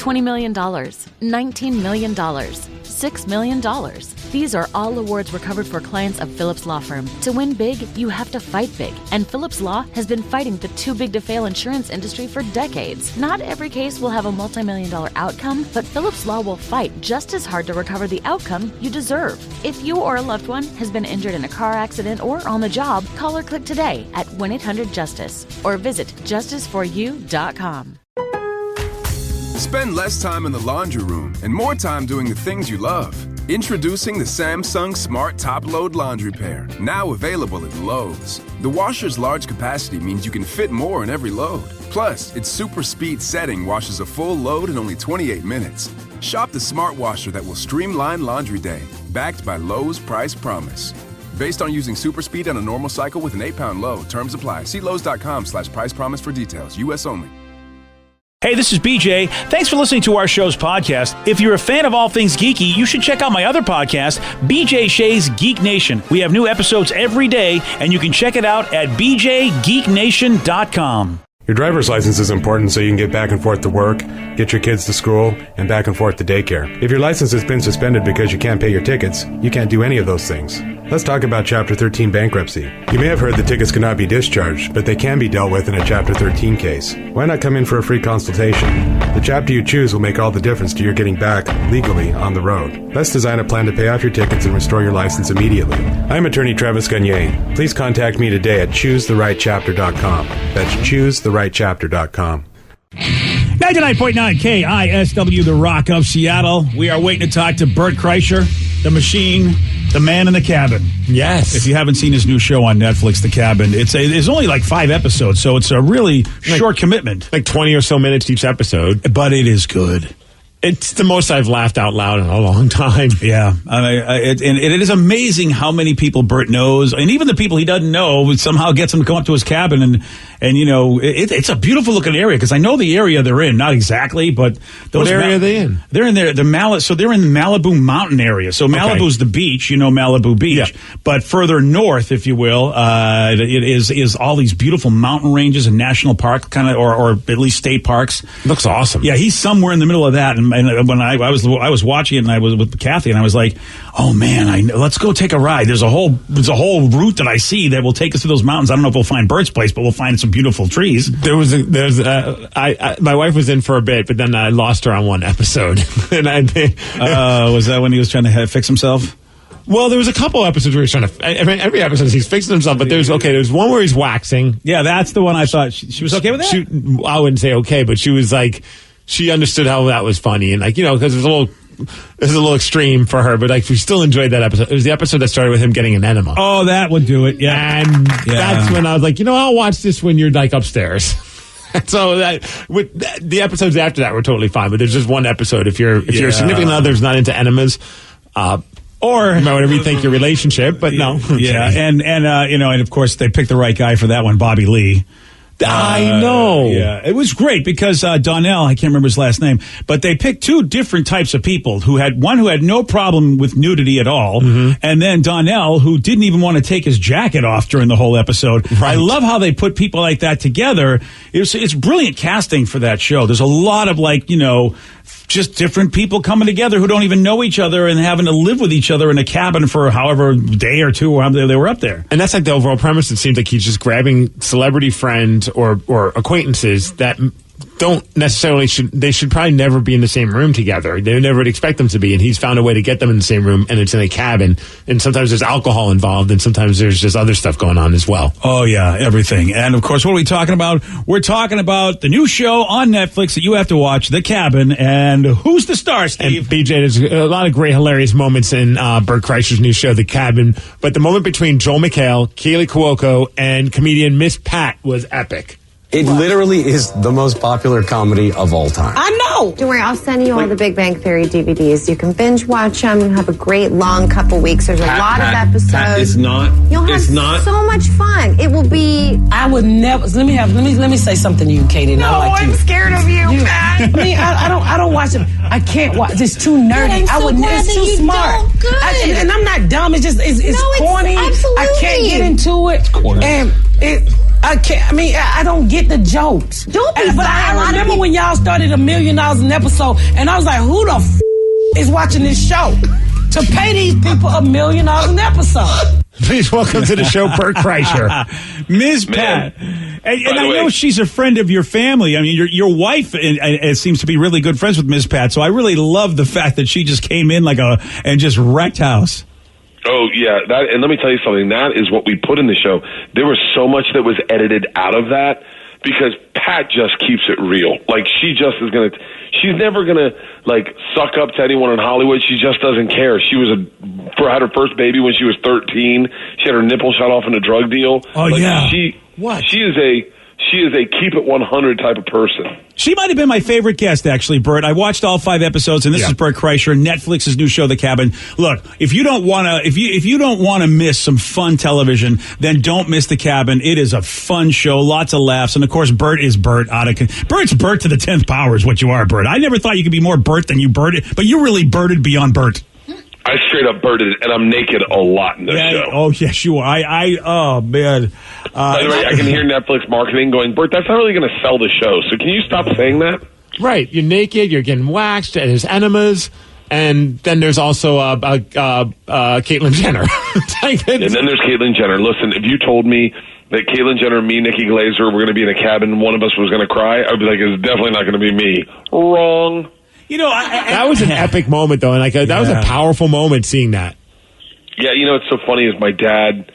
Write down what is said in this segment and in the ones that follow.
$20 million, $19 million, $6 million. These are all awards recovered for clients of Phillips Law Firm. To win big, you have to fight big. And Phillips Law has been fighting the too big to fail insurance industry for decades. Not every case will have a multi-million-dollar outcome, but Phillips Law will fight just as hard to recover the outcome you deserve. If you or a loved one has been injured in a car accident or on the job, call or click today at 1-800-JUSTICE or visit justiceforyou.com. Spend less time in the laundry room and more time doing the things you love. Introducing the Samsung Smart Top Load Laundry Pair, now available at Lowe's. The washer's large capacity means you can fit more in every load. Plus, its super speed setting washes a full load in only 28 minutes. Shop the smart washer that will streamline laundry day, backed by Lowe's Price Promise. Based on using super speed on a normal cycle with an 8-pound load. Terms apply. See Lowe's.com/price promise for details. U.S. only. Hey, this is BJ. Thanks for listening to our show's podcast. If you're a fan of all things geeky, you should check out my other podcast, BJ Shea's Geek Nation. We have new episodes every day, and you can check it out at bjgeeknation.com. Your driver's license is important so you can get back and forth to work, get your kids to school, and back and forth to daycare. If your license has been suspended because you can't pay your tickets, you can't do any of those things. Let's talk about Chapter 13 bankruptcy. You may have heard that tickets cannot be discharged, but they can be dealt with in a Chapter 13 case. Why not come in for a free consultation? The chapter you choose will make all the difference to your getting back, legally, on the road. Let's design a plan to pay off your tickets and restore your license immediately. I'm attorney Travis Gagne. Please contact me today at choosetherightchapter.com. That's choosetherightchapter.com. 99.9 KISW, the Rock of Seattle. We are waiting to talk to Bert Kreischer, the machine, the man in the cabin. Yes. If you haven't seen his new show on Netflix, The Cabin, it's only like 5 episodes, so it's a really short commitment. Like 20 or so minutes each episode. But it is good. It's the most I've laughed out loud in a long time. Yeah. And it is amazing how many people Bert knows, and even the people he doesn't know, somehow gets them to come up to his cabin. And you know, it's a beautiful looking area, because I know the area they're in, not exactly, but what area are they in? They're in there, so they're in the Malibu mountain area. So Malibu's the beach, Malibu Beach. Yeah. But further north, if you will, it is all these beautiful mountain ranges and national park kind of, or at least state parks. Looks awesome. Yeah, he's somewhere in the middle of that. And when I was watching it, and I was with Kathy, and I was like, oh man, let's go take a ride. There's a whole route that I see that will take us to those mountains. I don't know if we'll find Bert's place, but we'll find some beautiful trees. My wife was in for a bit, but then I lost her on one episode. And was that when he was trying to fix himself? Well, there was a couple episodes where he's trying to. I mean, every episode he's fixing himself, but there's one where he's waxing. Yeah, that's the one I thought she was okay with that. I wouldn't say okay, but she was like, she understood how that was funny, and because it was a little extreme for her, but we still enjoyed that episode. It was the episode that started with him getting an enema. Oh, that would do it. Yeah, and that's when I was like, I'll watch this when you're upstairs. So the episodes after that were totally fine, but there's just one episode if your significant other's not into enemas, or you might want to rethink your relationship. But no, yeah, and of course they picked the right guy for that one, Bobby Lee. I know. Yeah, it was great because Donnell, I can't remember his last name, but they picked 2 different types of people. One who had no problem with nudity at all, and then Donnell, who didn't even want to take his jacket off during the whole episode. Right. I love how they put people like that together. It's brilliant casting for that show. There's a lot of just different people coming together who don't even know each other and having to live with each other in a cabin for however day or two or however they were up there. And that's the overall premise. It seems like he's just grabbing celebrity friends or acquaintances that don't necessarily they should probably never be in the same room together. They never would expect them to be, and he's found a way to get them in the same room, and it's in a cabin, and sometimes there's alcohol involved, and sometimes there's just other stuff going on as well. Oh yeah, everything. And of course, what are we talking about? We're talking about the new show on Netflix that you have to watch, The Cabin. And who's the star, Steve? And BJ, there's a lot of great hilarious moments in Bert Kreischer's new show, The Cabin, but the moment between Joel McHale, Keely Cuoco, and comedian Miss Pat was epic. It literally is the most popular comedy of all time. I know. Don't worry, I'll send you all the Big Bang Theory DVDs. You can binge watch them and have a great long couple weeks. There's a lot of episodes. Pat, it's not. You'll have so much fun. It will be. I would never. Let me say something to you, Katie. No, I'm scared of you, Pat. I don't watch it. I can't watch. It's too nerdy. It's too smart. And I'm not dumb. It's corny. Absolutely. I can't get into it. It's corny. And I can't. I mean, I don't get the jokes. Don't be But I remember when y'all started $1 million an episode, and I was like, who the is watching this show to pay these people $1 million an episode? Please welcome to the show, Bert Kreischer. Ms. Pat. And I know she's a friend of your family. I mean, your wife seems to be really good friends with Ms. Pat, so I really love the fact that she just came in and just wrecked house. Oh, yeah. And let me tell you something. That is what we put in the show. There was so much that was edited out of that because Pat just keeps it real. Like, she's never going to, suck up to anyone in Hollywood. She just doesn't care. She had her first baby when she was 13. She had her nipple shot off in a drug deal. Oh, yeah. What? She is a keep it 100 type of person. She might have been my favorite guest, actually, Bert. I watched all 5 episodes, and this is Bert Kreischer, Netflix's new show, The Cabin. Look, if you don't want to miss some fun television, then don't miss The Cabin. It is a fun show, lots of laughs, and of course, Bert is Bert. Bert's Bert to the 10th power is what you are, Bert. I never thought you could be more Bert than you Berted, but you really Berted beyond Bert. I straight up birded, and I'm naked a lot in this show. Oh, yes, you are. Oh, man. By the way, I can hear Netflix marketing going, Bert, that's not really going to sell the show, so can you stop saying that? Right. You're naked, you're getting waxed, and there's enemas, and then there's also Caitlyn Jenner. And then there's Caitlyn Jenner. Listen, if you told me that Caitlyn Jenner and me, Nikki Glaser, were going to be in a cabin and one of us was going to cry, I'd be like, it's definitely not going to be me. Wrong. You know, that was an epic moment, though, and that was a powerful moment seeing that. Yeah, you know what's so funny is my dad,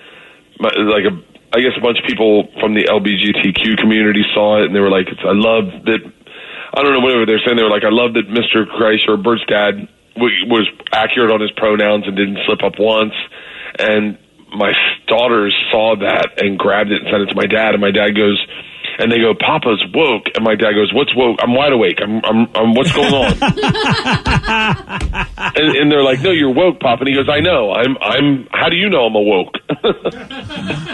I guess a bunch of people from the LGBTQ community saw it, and they were like, I love that, I don't know, whatever they're saying, they were like, I love that Mr. Kreischer, Bert's dad, was accurate on his pronouns and didn't slip up once, and my daughters saw that and grabbed it and sent it to my dad, and my dad goes, and they go, Papa's woke. And my dad goes, what's woke? I'm wide awake. I'm what's going on? and they're like, no, you're woke, Papa. And he goes, I know. How do you know I'm awoke?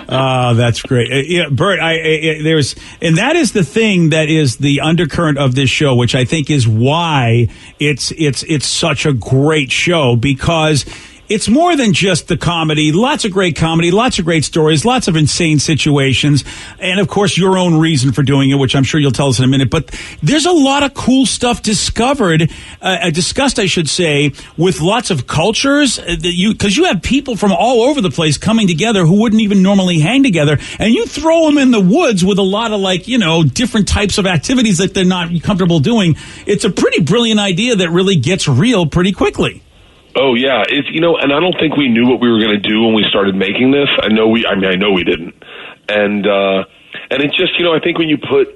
Oh, that's great. Yeah, Bert, and that is the thing that is the undercurrent of this show, which I think is why it's such a great show, because it's more than just the comedy. Lots of great comedy, lots of great stories, lots of insane situations, and of course your own reason for doing it, which I'm sure you'll tell us in a minute. But there's a lot of cool stuff discussed, I should say, with lots of cultures. Because you have people from all over the place coming together who wouldn't even normally hang together, and you throw them in the woods with a lot of different types of activities that they're not comfortable doing. It's a pretty brilliant idea that really gets real pretty quickly. Oh yeah, it's and I don't think we knew what we were going to do when we started making this. I know we didn't, and it's just I think when you put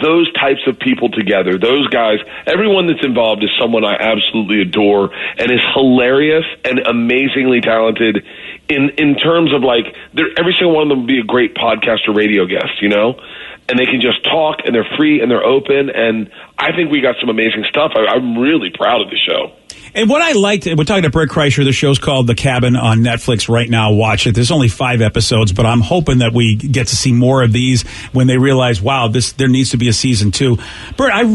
those types of people together, those guys, everyone that's involved is someone I absolutely adore and is hilarious and amazingly talented in terms of every single one of them would be a great podcast or radio guest, and they can just talk and they're free and they're open, and I think we got some amazing stuff. I'm really proud of the show. And what I liked, we're talking to Bert Kreischer, the show's called The Cabin on Netflix right now. Watch it. There's only 5 episodes, but I'm hoping that we get to see more of these when they realize, wow, there needs to be a season 2. Bert, I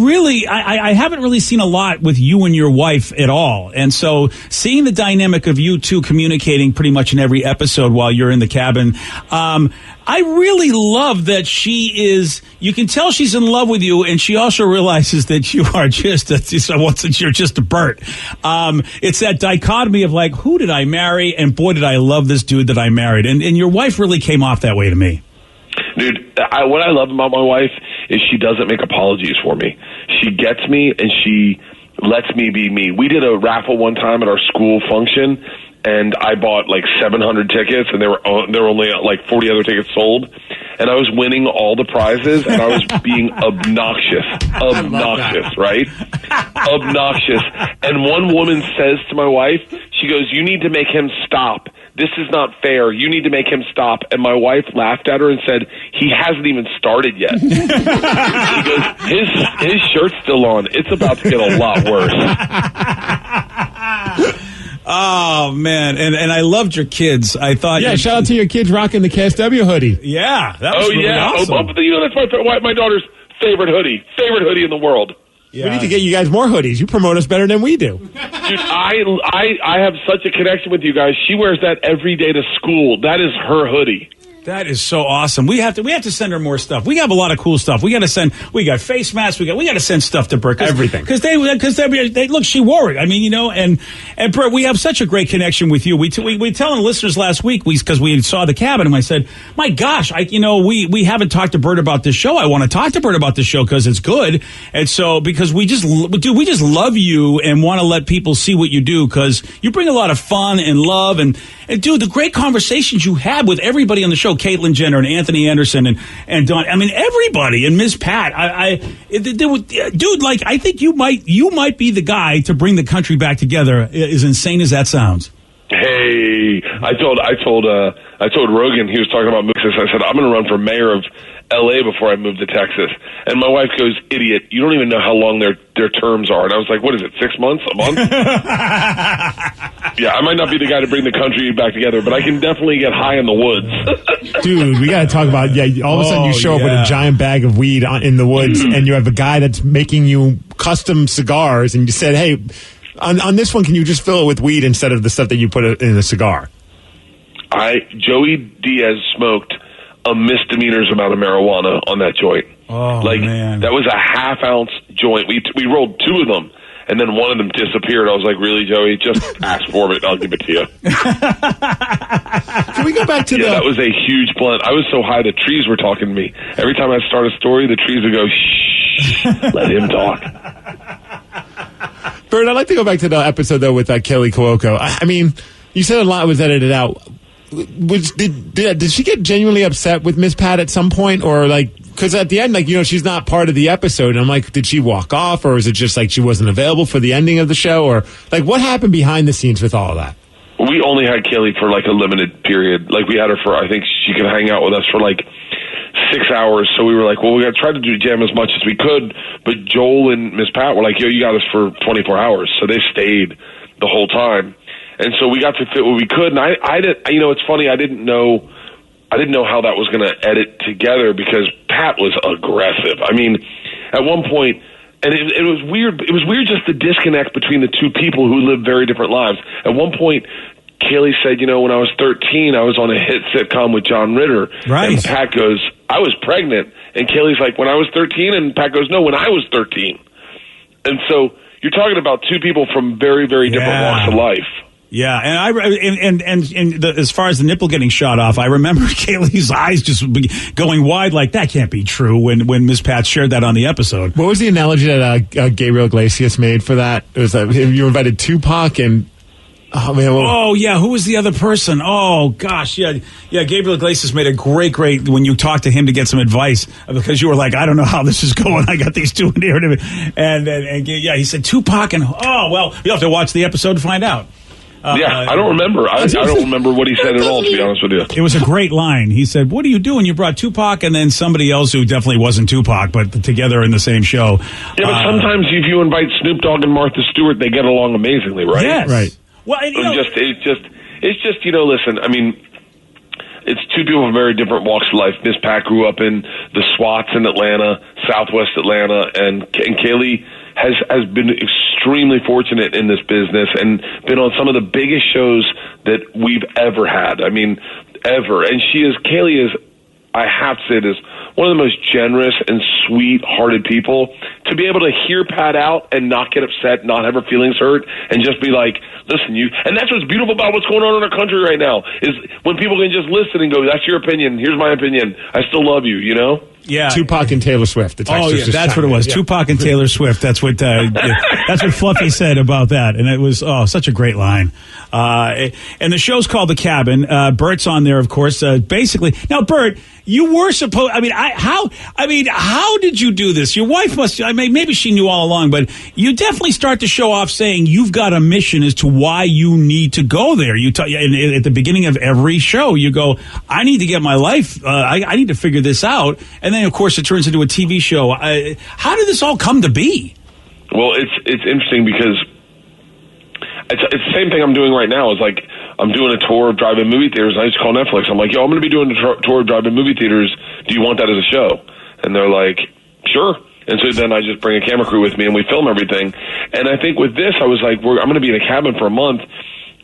haven't really seen a lot with you and your wife at all. And so seeing the dynamic of you two communicating pretty much in every episode while you're in the cabin, I really love that you can tell she's in love with you, and she also realizes that you are you're just a Bert. It's that dichotomy of who did I marry? And boy, did I love this dude that I married. And your wife really came off that way to me. Dude, what I love about my wife is she doesn't make apologies for me. She gets me and she lets me be me. We did a raffle one time at our school function, and I bought 700 tickets, and there were only 40 other tickets sold, and I was winning all the prizes, and I was being obnoxious, right? Obnoxious. And one woman says to my wife, she goes, "You need to make him stop. This is not fair. You need to make him stop." And my wife laughed at her and said, "He hasn't even started yet." She goes, his shirt's still on. It's about to get a lot worse. Oh, man. And I loved your kids. I thought... Yeah, shout out to your kids rocking the KISW hoodie. Yeah, that was really awesome. That's my daughter's favorite hoodie in the world. Yeah. We need to get you guys more hoodies. You promote us better than we do. Dude, I have such a connection with you guys. She wears that every day to school. That is her hoodie. That is so awesome. We have to send her more stuff. We have a lot of cool stuff. We got face masks. We got to send stuff to Bert. Everything. Because they look, she wore it. I mean, and Bert, we have such a great connection with you. We telling listeners last week, because we saw the cabin, and I said, my gosh, we haven't talked to Bert about this show. I want to talk to Bert about this show because it's good. And so, because we just love you and want to let people see what you do, because you bring a lot of fun and love and dude, the great conversations you had with everybody on the show, Caitlyn Jenner and Anthony Anderson and Don. I mean, everybody, and Ms. Pat. Dude, like, I think you might be the guy to bring the country back together. As insane as that sounds. Hey, I told Rogan, he was talking about movies. I said, I'm going to run for mayor of L.A. before I move to Texas. And my wife goes, idiot, you don't even know how long their terms are. And I was like, what is it, 6 months, a month? Yeah, I might not be the guy to bring the country back together, but I can definitely get high in the woods. Dude, we got to talk about, all of a sudden you show up with a giant bag of weed in the woods, and you have a guy that's making you custom cigars, and you said, hey, on this one, can you just fill it with weed instead of the stuff that you put in a cigar? Joey Diaz smoked a misdemeanor's amount of marijuana on that joint. Oh, man. That was a half-ounce joint. We rolled 2 of them, and then one of them disappeared. I was like, really, Joey? Just ask for it. I'll give it to you. Can we go back to that was a huge blunt. I was so high, the trees were talking to me. Every time I start a story, the trees would go, shh, let him talk. Bert, I'd like to go back to the episode, though, with Kelly Cuoco. I mean, you said a lot was edited out. Did she get genuinely upset with Miss Pat at some point? Or, because at the end, she's not part of the episode. And I'm like, did she walk off? Or is it just she wasn't available for the ending of the show? Or, what happened behind the scenes with all of that? We only had Kelly for, a limited period. We had her for, I think she could hang out with us for, 6 hours. So we were like, well, we got to try to do jam as much as we could. But Joel and Miss Pat were like, yo, you got us for 24 hours. So they stayed the whole time. And so we got to fit what we could. And I did, it's funny. I didn't know how that was going to edit together because Pat was aggressive. I mean, at one point, and it was weird. It was weird just the disconnect between the two people who live very different lives. At one point, Kaylee said, when I was 13, I was on a hit sitcom with John Ritter. Right. And Pat goes, I was pregnant. And Kaylee's like, when I was 13? And Pat goes, no, when I was 13. And so you're talking about two people from very, very different walks of life. Yeah, and as far as the nipple getting shot off, I remember Kaylee's eyes just going wide like, that can't be true when Miss Pat shared that on the episode. What was the analogy that Gabriel Iglesias made for that? It was you invited Tupac and... Oh, man, who was the other person? Oh, gosh, yeah, Gabriel Iglesias made a great, when you talked to him to get some advice, because you were like, I don't know how this is going. I got these two in here. And he said Tupac and, you'll have to watch the episode to find out. I don't remember. I don't remember what he said at all, to be honest with you. It was a great line. He said, what are you doing? You brought Tupac and then somebody else who definitely wasn't Tupac, but together in the same show. Yeah, but sometimes if you invite Snoop Dogg and Martha Stewart, they get along amazingly, right? Yes. Right. Well, it's just listen, I mean, it's two people from very different walks of life. Miss Pat grew up in the SWATs in Atlanta, Southwest Atlanta, and Kaylee has been extremely fortunate in this business and been on some of the biggest shows that we've ever had. I mean, ever. And Kaylee is, I have to say this, one of the most generous and sweet-hearted people. To be able to hear Pat out and not get upset, not have her feelings hurt, and just be like, listen, and that's what's beautiful about what's going on in our country right now, is when people can just listen and go, that's your opinion, here's my opinion, I still love you, Yeah, Tupac and Taylor Swift. That's what it was. Yeah. Tupac and Taylor Swift. That's what Fluffy said about that, and it was such a great line. And the show's called The Cabin. Bert's on there, of course. Basically, now Bert, you were supposed. How did you do this? Your wife must. Maybe she knew all along, but you definitely start the show off saying you've got a mission as to why you need to go there. You at the beginning of every show, you go, I need to get my life. I need to figure this out, and then of course it turns into a TV show. How did this all come to be? Well, it's interesting because it's the same thing I'm doing right now. It's like I'm doing a tour of drive-in movie theaters, and I just call Netflix. I'm like, I'm going to be doing a tour of drive-in movie theaters. Do you want that as a show? And they're like, sure. And so then I just bring a camera crew with me, and we film everything. And I think with this, I was like, I'm going to be in a cabin for a month.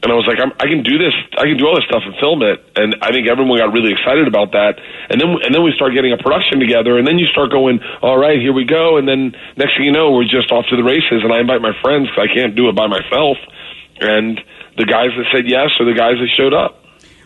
And I was like, I can do this. I can do all this stuff and film it. And I think everyone got really excited about that. And then we start getting a production together. And then you start going, all right, here we go. And then next thing you know, we're just off to the races. And I invite my friends because I can't do it by myself. And the guys that said yes are the guys that showed up.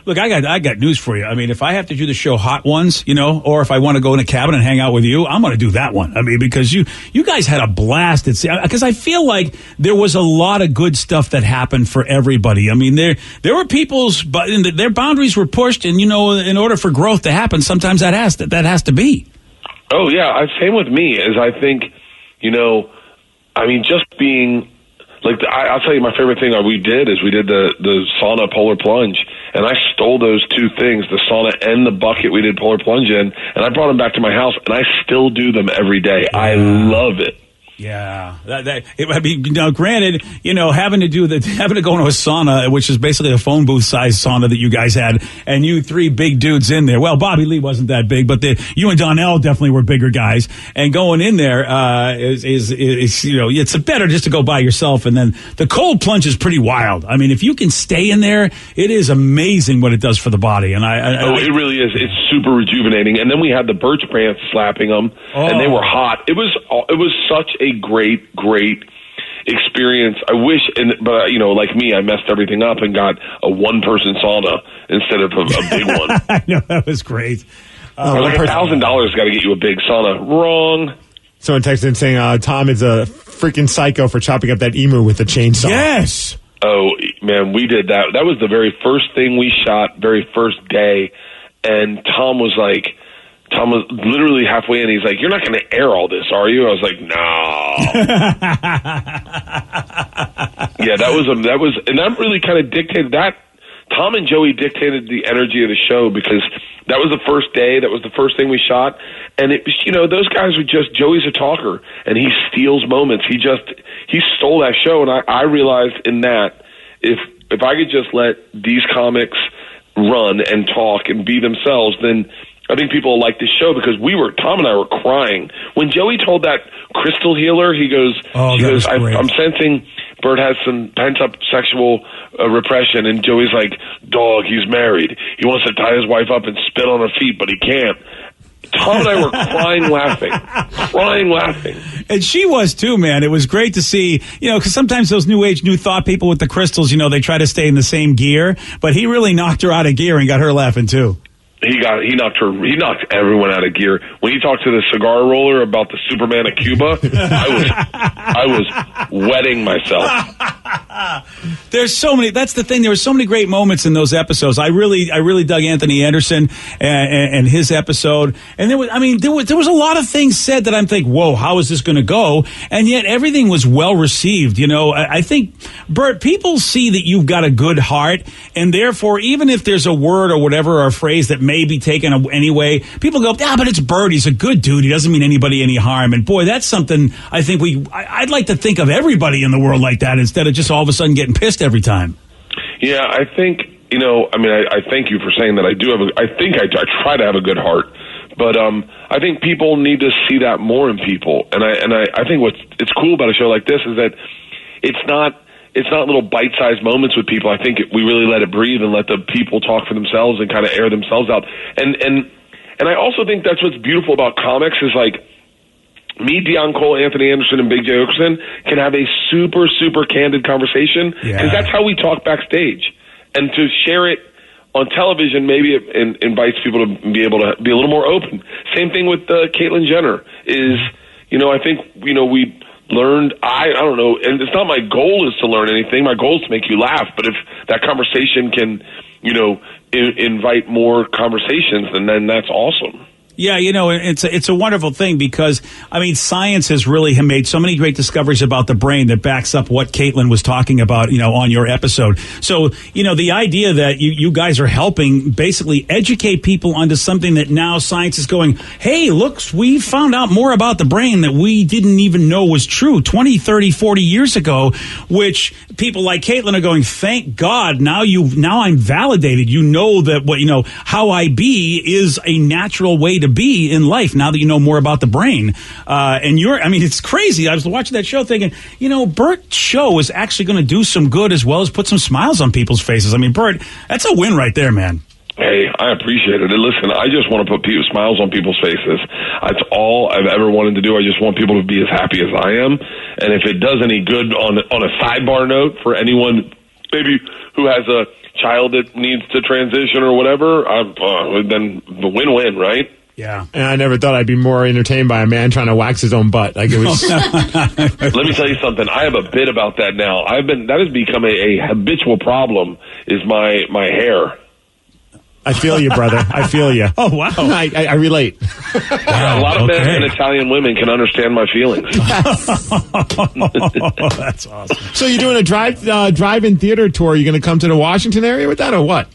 Look, I got news for you. I mean, if I have to do the show Hot Ones, or if I want to go in a cabin and hang out with you, I'm going to do that one. I mean, because you guys had a blast. Because I feel like there was a lot of good stuff that happened for everybody. I mean, there were their boundaries were pushed, and in order for growth to happen, sometimes that has to be. Oh yeah, same with me. Is I think, just being. Like I'll tell you, my favorite thing we did the sauna polar plunge, and I stole those two things, the sauna and the bucket we did polar plunge in, and I brought them back to my house, and I still do them every day. Yeah. I love it. Yeah, granted, having to go into a sauna, which is basically a phone booth sized sauna that you guys had, and you three big dudes in there. Well, Bobby Lee wasn't that big, but you and Donnell definitely were bigger guys. And going in there it's better just to go by yourself. And then the cold plunge is pretty wild. I mean, if you can stay in there, it is amazing what it does for the body. And it really is. It's super rejuvenating. And then we had the birch pants slapping them, and they were hot. It was such a great experience. I wish, but like me, I messed everything up and got a one-person sauna instead of a big one. I know, that was great. Like $1,000 got to get you a big sauna. Wrong. Someone texted in saying Tom is a freaking psycho for chopping up that emu with a chainsaw. Yes. Oh man, we did that. That was the very first thing we shot, very first day, and Tom was literally halfway in. He's like, "You're not going to air all this, are you?" I was like, "No." Yeah, that was, and that really kind of dictated that. Tom and Joey dictated the energy of the show because that was the first day. That was the first thing we shot, and it was, those guys were just. Joey's a talker, and he steals moments. He stole that show, and I realized in that if I could just let these comics run and talk and be themselves, then I think people will like this show because Tom and I were crying. When Joey told that crystal healer, he goes, I'm sensing Bert has some pent-up sexual repression, and Joey's like, dog, he's married. He wants to tie his wife up and spit on her feet, but he can't. Tom and I were crying laughing. And she was too, man. It was great to see, because sometimes those new age, new thought people with the crystals, they try to stay in the same gear, but he really knocked her out of gear and got her laughing too. He knocked everyone out of gear. When he talked to the cigar roller about the Superman of Cuba, I was wetting myself. That's the thing. There were so many great moments in those episodes. I really dug Anthony Anderson and his episode. And there was a lot of things said that I'm thinking, whoa, how is this going to go? And yet everything was well received. I think, Bert, people see that you've got a good heart, and therefore, even if there's a word or whatever or a phrase that may be taken anyway, people go, but it's Bert. He's a good dude. He doesn't mean anybody any harm. And boy, that's something I think I'd like to think of everybody in the world like that instead of just all of a sudden getting pissed every time. Yeah, I think, I thank you for saying that. I try to have a good heart, but I think people need to see that more in people. And I think it's cool about a show like this is that it's not little bite-sized moments with people. I think we really let it breathe and let the people talk for themselves and kind of air themselves out. And I also think that's what's beautiful about comics is like me, Deion Cole, Anthony Anderson, and Big J. Okerson can have a super, super candid conversation because that's how we talk backstage. And to share it on television, maybe it invites people to be able to be a little more open. Same thing with Caitlyn Jenner is, I think, we learned, I don't know, and it's not my goal is to learn anything. My goal is to make you laugh. But if that conversation can, invite more conversations, then that's awesome. Yeah, it's a wonderful thing because, science has really made so many great discoveries about the brain that backs up what Caitlin was talking about, on your episode. So, the idea that you guys are helping basically educate people onto something that now science is going, hey, look, we found out more about the brain that we didn't even know was true 20, 30, 40 years ago, which people like Caitlin are going, thank God, now I'm validated. That how I be is a natural way to to be in life now that you know more about the brain. And it's crazy. I was watching that show thinking, Bert's show is actually going to do some good as well as put some smiles on people's faces. I mean, Bert, that's a win right there, man. Hey, I appreciate it. And listen, I just want to put smiles on people's faces. That's all I've ever wanted to do. I just want people to be as happy as I am. And if it does any good on a sidebar note for anyone maybe who has a child that needs to transition or whatever, then the win-win, right? Yeah. And I never thought I'd be more entertained by a man trying to wax his own butt. Like it was. Let me tell you something. I have a bit about that now. That has become a habitual problem, is my hair. I feel you, brother. I feel you. Oh, wow. I relate. Wow, a lot of men and Italian women can understand my feelings. That's awesome. So you're doing a drive-in theater tour. Are you going to come to the Washington area with that or what?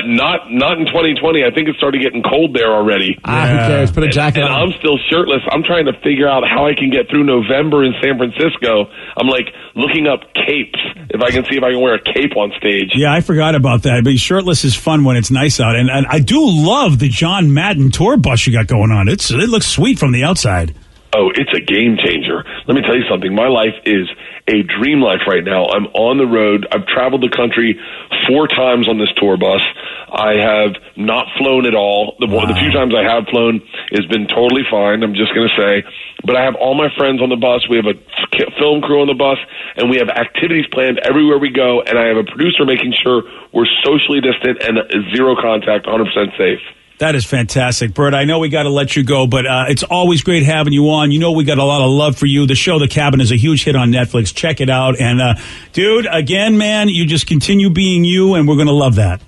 Not in 2020. I think it started getting cold there already. Who cares? Put a jacket on. And I'm still shirtless. I'm trying to figure out how I can get through November in San Francisco. I'm looking up capes, if I can see if I can wear a cape on stage. Yeah, I forgot about that. But shirtless is fun when it's nice out. And I do love the John Madden tour bus you got going on. It looks sweet from the outside. Oh, it's a game changer. Let me tell you something. My life is a dream life right now. I'm on the road. I've traveled the country 4 times on this tour bus. I have not flown at all. The few times I have flown has been totally fine, I'm just going to say. But I have all my friends on the bus. We have a film crew on the bus, and we have activities planned everywhere we go. And I have a producer making sure we're socially distant and 0 contact, 100% safe. That is fantastic, Bert. I know we got to let you go, but it's always great having you on. We got a lot of love for you. The show, The Cabin, is a huge hit on Netflix. Check it out. And, dude, again, man, you just continue being you, and we're going to love that.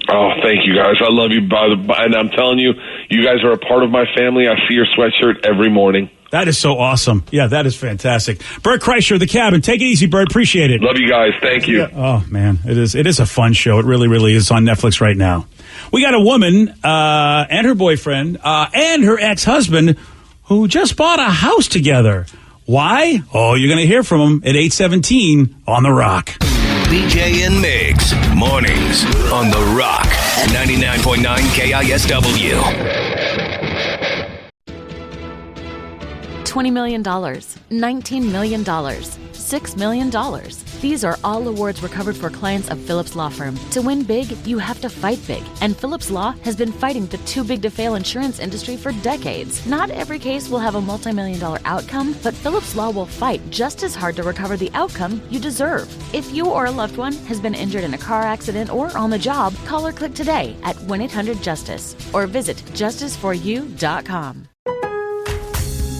Oh, thank you, guys. I love you. And I'm telling you, you guys are a part of my family. I see your sweatshirt every morning. That is so awesome. Yeah, that is fantastic. Bert Kreischer, The Cabin. Take it easy, Bert. Appreciate it. Love you guys. Thank you. Yeah. Oh, man. It is a fun show. It really, really is on Netflix right now. We got a woman and her boyfriend and her ex-husband who just bought a house together. Why? Oh, you're going to hear from them at 8:17 on The Rock. BJ and Migs, mornings on The Rock, 99.9 KISW. $20 million, $19 million, $6 million. These are all awards recovered for clients of Phillips Law Firm. To win big, you have to fight big. And Phillips Law has been fighting the too big to fail insurance industry for decades. Not every case will have a multi-million-dollar outcome, but Phillips Law will fight just as hard to recover the outcome you deserve. If you or a loved one has been injured in a car accident or on the job, call or click today at 1-800-JUSTICE or visit justiceforyou.com.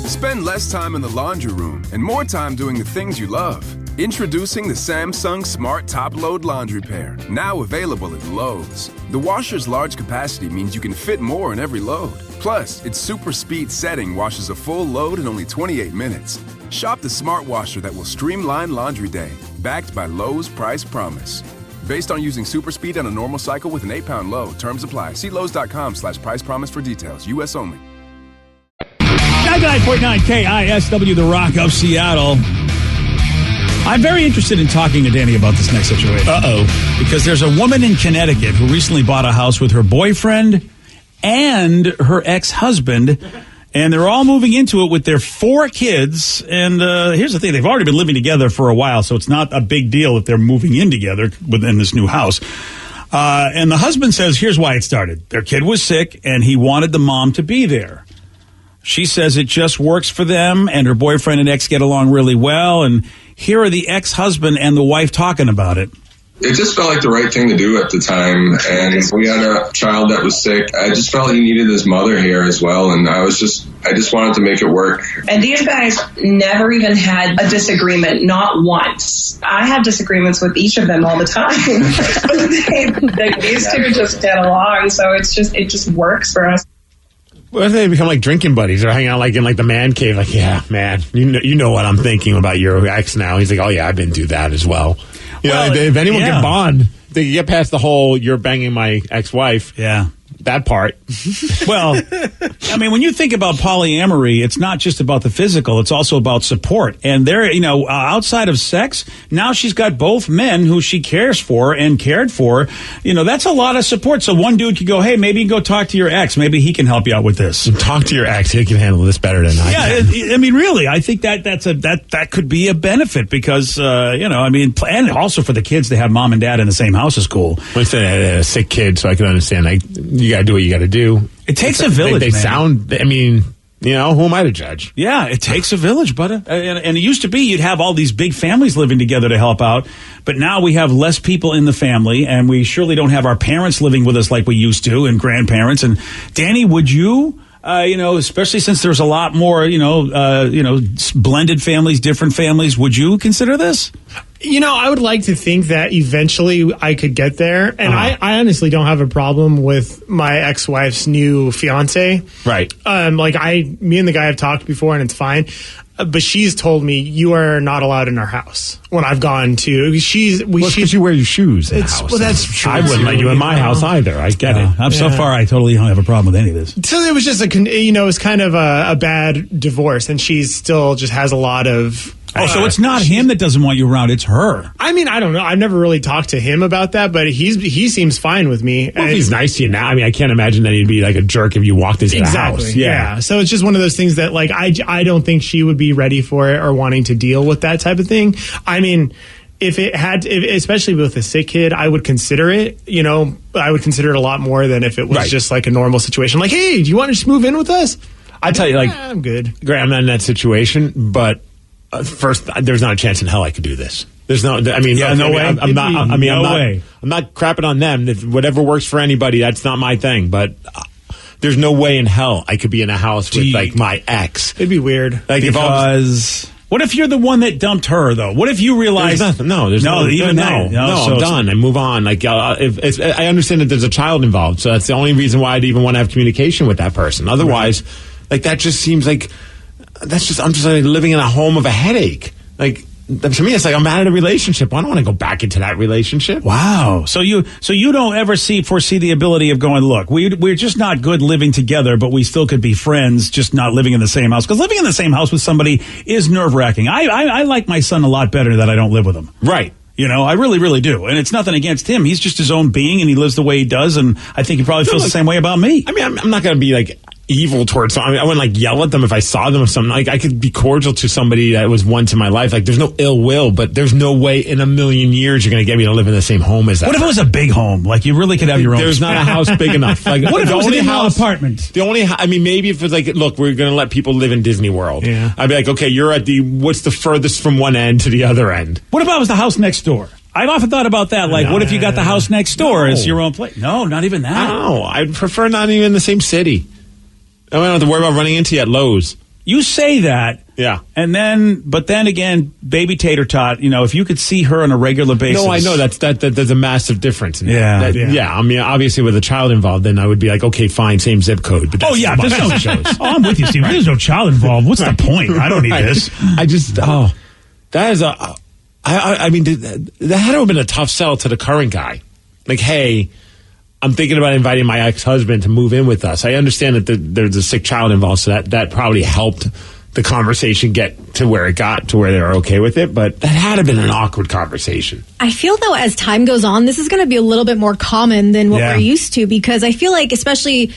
Spend less time in the laundry room and more time doing the things you love. Introducing the Samsung Smart Top Load Laundry Pair, now available at Lowe's. The washer's large capacity means you can fit more in every load. Plus, its super speed setting washes a full load in only 28 minutes. Shop the smart washer that will streamline laundry day, backed by Lowe's Price Promise. Based on using super speed on a normal cycle with an 8-pound load. Terms apply. See Lowe's.com/price promise for details. U.S. only. 99.9 KISW, The Rock of Seattle. I'm very interested in talking to Danny about this next situation. Uh-oh. Because there's a woman in Connecticut who recently bought a house with her boyfriend and her ex-husband, and they're all moving into it with their 4 kids. And here's the thing. They've already been living together for a while, so it's not a big deal if they're moving in together within this new house. And the husband says, here's why it started. Their kid was sick, and he wanted the mom to be there. She says it just works for them, and her boyfriend and ex get along really well. And here are the ex-husband and the wife talking about it. It just felt like the right thing to do at the time. And we had a child that was sick. I just felt he needed his mother here as well. And I just wanted to make it work. And these guys never even had a disagreement, not once. I have disagreements with each of them all the time. These two just get along. So it just works for us. What if they become like drinking buddies or hang out like in like the man cave? Like, yeah, man, you know what I'm thinking about your ex now. He's like, oh yeah, I've been through that as well. You know, if anyone can bond, they can get past the whole "you're banging my ex-wife." Yeah, that part. Well, I mean, when you think about polyamory, it's not just about the physical, it's also about support. And there, outside of sex, now she's got both men who she cares for and cared for. That's a lot of support. So one dude could go, hey, maybe you go talk to your ex. Maybe he can help you out with this. Talk to your ex. He can handle this better than I can. Yeah, I mean, really, I think that could be a benefit because, and also for the kids to have mom and dad in the same house is cool. I said a sick kid, so I can understand. You got to do what you got to do. It takes a village. They sound. I mean, who am I to judge? Yeah, it takes a village, but and it used to be you'd have all these big families living together to help out, but now we have less people in the family, and we surely don't have our parents living with us like we used to, and grandparents. And Danny, would you? Especially since there's a lot more, blended families, different families. Would you consider this? I would like to think that eventually I could get there. And I honestly don't have a problem with my ex-wife's new fiance. Right. Me and the guy have talked before and it's fine. But she's told me you are not allowed in our house when I've gone to. Because you wear your shoes in the house. Well, that's true. I wouldn't let you in my house either. I get it. So far, I totally don't have a problem with any of this. So it was just it was kind of a bad divorce, and she still just has a lot of. So it's not him that doesn't want you around; it's her. I mean, I don't know. I've never really talked to him about that, but he seems fine with me. Well, if he's nice to you now, I mean, I can't imagine that he'd be like a jerk if you walked into the house. Yeah. So it's just one of those things that, I don't think she would be ready for it or wanting to deal with that type of thing. I mean, especially with a sick kid, I would consider it. I would consider it a lot more than if it was just like a normal situation. Like, hey, do you want to just move in with us? I tell you, I'm good. Great, I'm not in that situation, but. First, there's not a chance in hell I could do this. There's no. I mean, no way. I'm not crapping on them. If whatever works for anybody, that's not my thing. But there's no way in hell I could be in a house with my ex. It'd be weird. What if you're the one that dumped her though? What if you realize there's nothing? No, there's no. I'm done. I move on. I understand that there's a child involved, so that's the only reason why I'd even want to have communication with that person. Otherwise, that just seems like. I'm just living in a home of a headache. To me, it's like I'm out of a relationship. I don't want to go back into that relationship. Wow. So you don't ever foresee the ability of going, look, we're just not good living together, but we still could be friends, just not living in the same house. Because living in the same house with somebody is nerve-wracking. I like my son a lot better that I don't live with him. Right. I really, really do. And it's nothing against him. He's just his own being, and he lives the way he does, and I think he probably feels the same way about me. I mean, I'm not going to be evil towards someone. I wouldn't yell at them if I saw them or something. I could be cordial to somebody that was once in my life. There's no ill will, but there's no way in a million years you're going to get me to live in the same home as that. What if it was a big home? You really could have your own. There's not a house big enough. What if it was an apartment? The only, maybe if it's look, we're going to let people live in Disney World. Yeah. I'd be like, okay, you're at what's the furthest from one end to the other end? What about it was the house next door? I've often thought about that. What if you got the house next door as your own place? No, not even that. No, I'd prefer not even in the same city. I don't have to worry about running into you at Lowe's. You say that. Yeah. But then again, baby Tater Tot, if you could see her on a regular basis. No, I know that there's a massive difference in that. Yeah. I mean, obviously with a child involved, then I would be like, okay, fine, same zip code. But there's no shows. I'm with you, Steve. There's no child involved. What's the point? I don't need this. That is I mean, that had to have been a tough sell to the current guy. Hey, I'm thinking about inviting my ex-husband to move in with us. I understand that there's a sick child involved, so that probably helped the conversation get to where it got to where they were okay with it. But that had to have been an awkward conversation. I feel, though, as time goes on, this is going to be a little bit more common than what we're used to, because I feel especially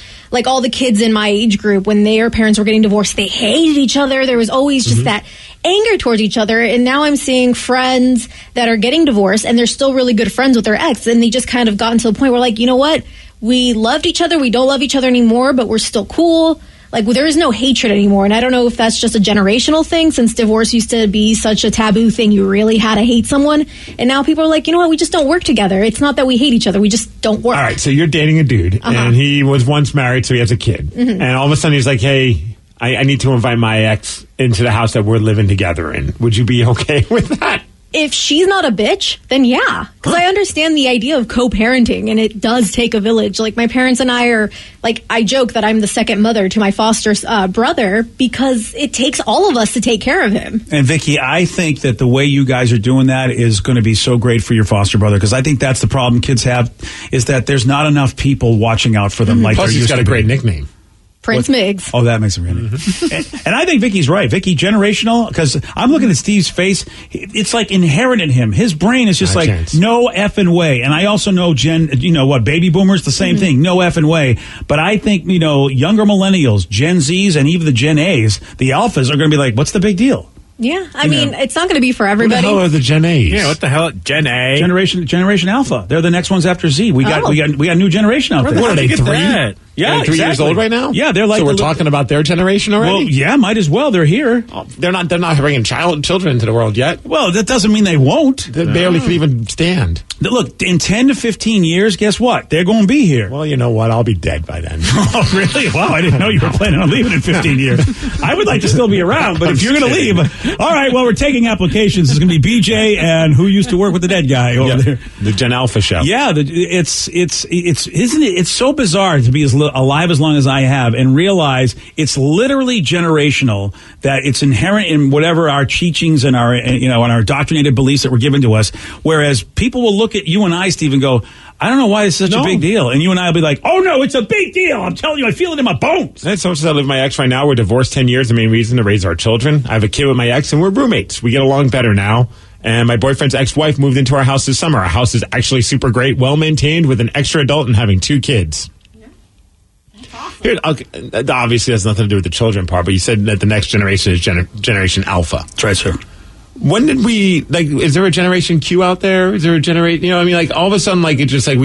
all the kids in my age group, when their parents were getting divorced, they hated each other. There was always just that anger towards each other. And now I'm seeing friends that are getting divorced and they're still really good friends with their ex. And they just kind of gotten to the point where you know what? We loved each other. We don't love each other anymore, but we're still cool. There is no hatred anymore. And I don't know if that's just a generational thing, since divorce used to be such a taboo thing. You really had to hate someone. And now people are you know what? We just don't work together. It's not that we hate each other. We just don't work. All right. So you're dating a dude and he was once married, so he has a kid. Mm-hmm. And all of a sudden he's like, hey, I need to invite my ex into the house that we're living together in. Would you be okay with that? if she's not a bitch, then yeah. Because I understand the idea of co-parenting, and it does take a village. Like, my parents and I are, like, I joke that I'm the second mother to my foster brother because it takes all of us to take care of him. And Vicky, I think that the way you guys are doing that is going to be so great for your foster brother, because I think that's the problem kids have, is that there's not enough people watching out for them. Like, plus he's got a great nickname. Prince Miggs. Oh, that makes it really. And I think Vicky's right. Vicky, generational, because I'm looking at Steve's face. It's like inherent in him. His brain is just like, no effing way. And I also know baby boomers, the same thing. No effing way. But I think, younger millennials, Gen Zs, and even the Gen As, the alphas are going to be like, what's the big deal? Yeah, I mean, it's not going to be for everybody. What the hell are the Gen A's? Yeah, what the hell? Gen A? Generation Alpha. They're the next ones after Z. We got a new generation out there. What are they, 3? Yeah, like 3 years old right now? Yeah, they're like. So we're talking about their generation already? Well, yeah, might as well. They're here. Oh, they're not bringing children into the world yet. Well, that doesn't mean they won't. They barely can even stand. Look, in 10 to 15 years, guess what? They're going to be here. Well, you know what? I'll be dead by then. Oh, really? Wow, I didn't know you were planning on leaving in 15 years. I would like to still be around, but if you're going to leave, all right, well, we're taking applications. It's going to be BJ and who used to work with the dead guy over there. The Gen Alpha show. Yeah, it's isn't it? It's so bizarre to be alive as long as I have and realize it's literally generational, that it's inherent in whatever our teachings and our, and our indoctrinated beliefs that were given to us. Whereas people will look at you and I, Steve, and go, I don't know why it's such a big deal. And you and I will be like, oh, no, it's a big deal. I'm telling you, I feel it in my bones. That's so much as I live with my ex right now. We're divorced 10 years. The main reason to raise our children. I have a kid with my ex, and we're roommates. We get along better now. And my boyfriend's ex-wife moved into our house this summer. Our house is actually super great, well-maintained, with an extra adult and having 2 kids. Here, that obviously has nothing to do with the children part, but you said that the next generation is Generation Alpha. That's right, sir. When did we, is there a Generation Q out there? Is there a generation, all of a sudden, we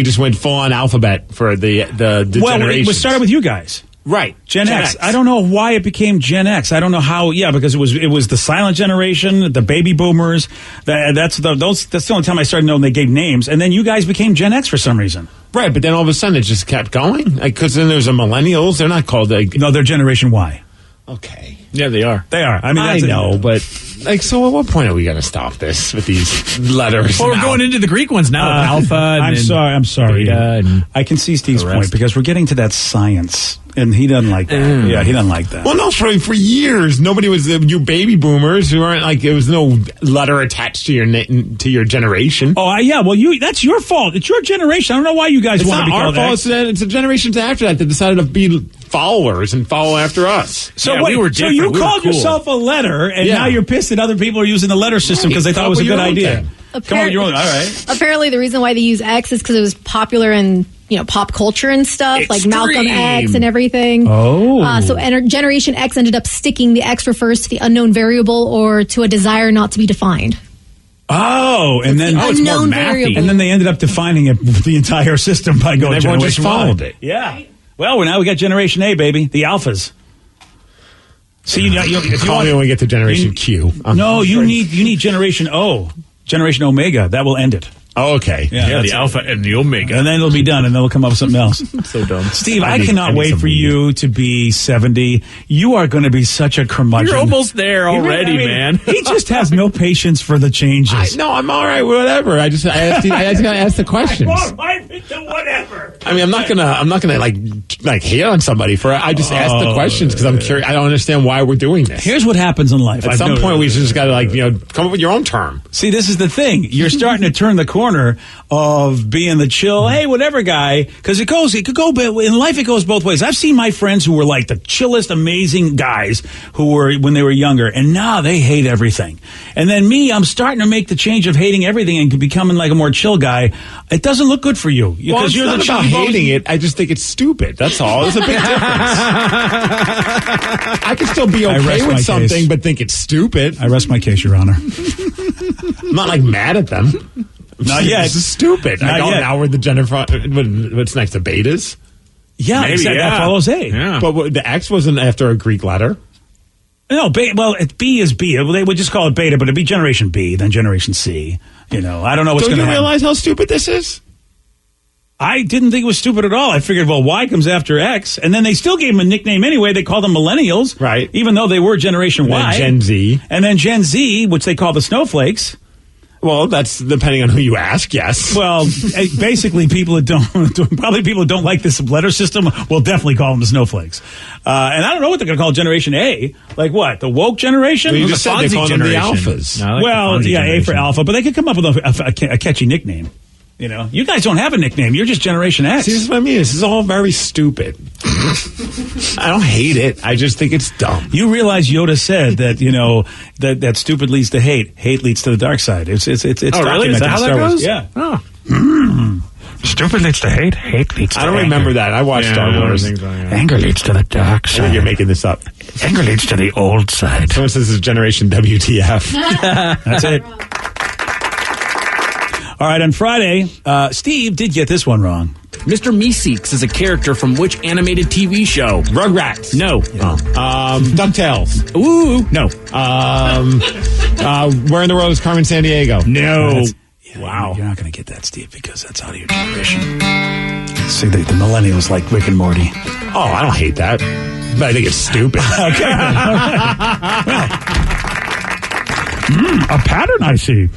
just went full on alphabet for the generations. Well, we started with you guys. Right. Gen X. I don't know why it became Gen X. I don't know how. Yeah, because it was the silent generation, the baby boomers. That's the only time I started knowing they gave names. And then you guys became Gen X for some reason. Right, but then all of a sudden it just kept going. Because then there's a millennials. They're not called. No, they're Generation Y. Okay. Yeah, they are. They are. I mean, I know, but so at what point are we going to stop this with these letters? Well, we're going into the Greek ones now. Alpha. I'm sorry. I can see Steve's point, because we're getting to that science. And he doesn't like that. Yeah, he doesn't like that. Well, no, for years, nobody was, you baby boomers who aren't there was no letter attached to your generation. Oh, yeah, well, that's your fault. It's your generation. I don't know why you guys want to be called that. It's not our fault. It's the generations after that decided to be followers and follow after us. So you called yourself a letter, and now you're pissed that other people are using the letter system because they thought it was a good idea. Come up with your own. All right. Apparently, the reason why they use X is because it was popular in pop culture and stuff, like Malcolm X and everything. Oh. So Generation X ended up sticking. The X refers to the unknown variable or to a desire not to be defined. Oh, and then it's more mathy. And then they ended up defining it, the entire system by going. Everyone just followed it. Yeah. Well, now we got Generation A, baby, the alphas. See, if you want, when we get to Generation Q. You need Generation O, Generation Omega. That will end it. Oh, okay. Yeah, the Alpha and the Omega. And then it'll be done, and then we'll come up with something else. So dumb. Steve, I cannot wait for you to be 70. You are going to be such a curmudgeon. You're almost there already, man. He just has no patience for the changes. No, I'm all right, whatever. I just got to ask the questions. Whatever. I mean, I'm not gonna like hate on somebody for it. I just ask the questions because I'm curious. I don't understand why we're doing this. Here's what happens in life. At some point, we just got to come up with your own term. See, this is the thing. You're starting to turn the corner of being the chill, hey, whatever guy, because it could go in life. It goes both ways. I've seen my friends who were like the chillest, amazing guys who were when they were younger, and now they hate everything. And then me, I'm starting to make the change of hating everything and becoming like a more chill guy. It doesn't look good for you because you're not the about hating it. I just think it's stupid. That's all. There's a big difference. I can still be okay with something, but think it's stupid. I rest my case, Your Honor. I'm not mad at them. Not yet. This is stupid. Now we're the Jennifer. What's next? The betas? Yeah, maybe that follows A. Yeah. But the X wasn't after a Greek letter. No, B is B. They would just call it beta, but it'd be Generation B, then Generation C. I don't know what's going to happen. Don't you realize how stupid this is? I didn't think it was stupid at all. I figured, well, Y comes after X, and then they still gave them a nickname anyway. They called them millennials, right? Even though they were Generation Y, Gen Z, and then Gen Z, which they call the snowflakes. Well, that's depending on who you ask, yes. Well, basically, people that don't like this letter system will definitely call them the snowflakes. And I don't know what they're going to call Generation A. Like what? The woke generation? Well, you just said they call them the alphas. No, well, yeah, A for alpha, but they could come up with a catchy nickname. You know, you guys don't have a nickname. You're just Generation X. See, this is what I mean. This is all very stupid. I don't hate it. I just think it's dumb. You realize Yoda said that, you know, that stupid leads to hate. Hate leads to the dark side. It's oh, really? Is that how that goes? Yeah. Oh. Stupid leads to hate. Hate leads to I don't anger. remember that. I watched Star Wars. Anger leads to the dark I side. think you're making this up. Anger leads to the old side. Someone says it's Generation WTF. That's it. All right, on Friday, Steve did get this one wrong. Mr. Meeseeks is a character from which animated TV show? Rugrats. No. DuckTales. Ooh. No. Where in the world is Carmen Sandiego? No. Wow. You're not going to get that, Steve, because that's out of your generation. See, the millennials like Rick and Morty. Oh, I don't hate that. But I think it's stupid. Okay. A pattern I see.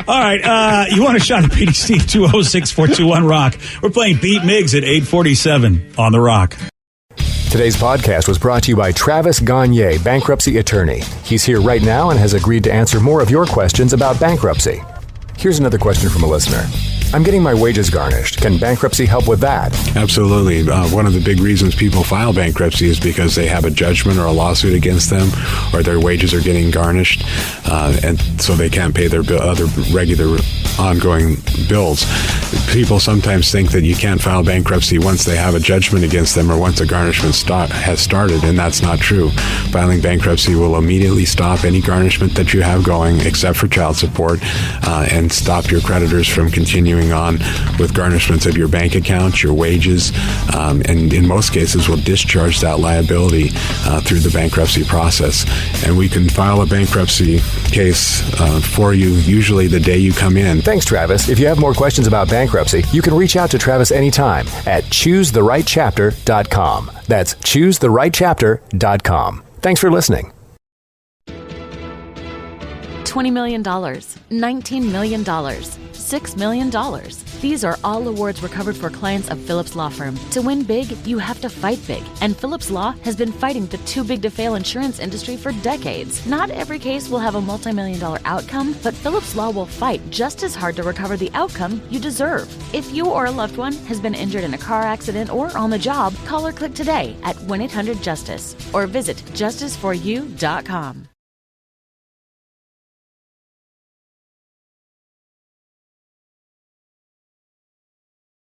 All right, you want a shot at beating Steve? 206-421-ROCK. We're playing Beat Miggs at 8:47 on The Rock. Today's podcast was brought to you by Travis Gagne, bankruptcy attorney. He's here right now and has agreed to answer more of your questions about bankruptcy. Here's another question from a listener. I'm getting my wages garnished. Can bankruptcy help with that? Absolutely. One of the big reasons people file bankruptcy is because they have a judgment or a lawsuit against them, or their wages are getting garnished, and so they can't pay their other regular ongoing bills. People sometimes think that you can't file bankruptcy once they have a judgment against them or once a garnishment has started, and that's not true. Filing bankruptcy will immediately stop any garnishment that you have going, except for child support, and stop your creditors from continuing on with garnishments of your bank account, your wages, and in most cases will discharge that liability through the bankruptcy process. And we can file a bankruptcy case for you usually the day you come in. Thanks, Travis. If you have more questions about bankruptcy, you can reach out to Travis anytime at choosetherightchapter.com. That's choosetherightchapter.com. Thanks for listening. $20 million, $19 million, $6 million. These are all awards recovered for clients of Phillips Law Firm. To win big, you have to fight big. And Phillips Law has been fighting the too-big-to-fail insurance industry for decades. Not every case will have a multi-million-dollar outcome, but Phillips Law will fight just as hard to recover the outcome you deserve. If you or a loved one has been injured in a car accident or on the job, call or click today at 1-800-JUSTICE or visit justiceforyou.com.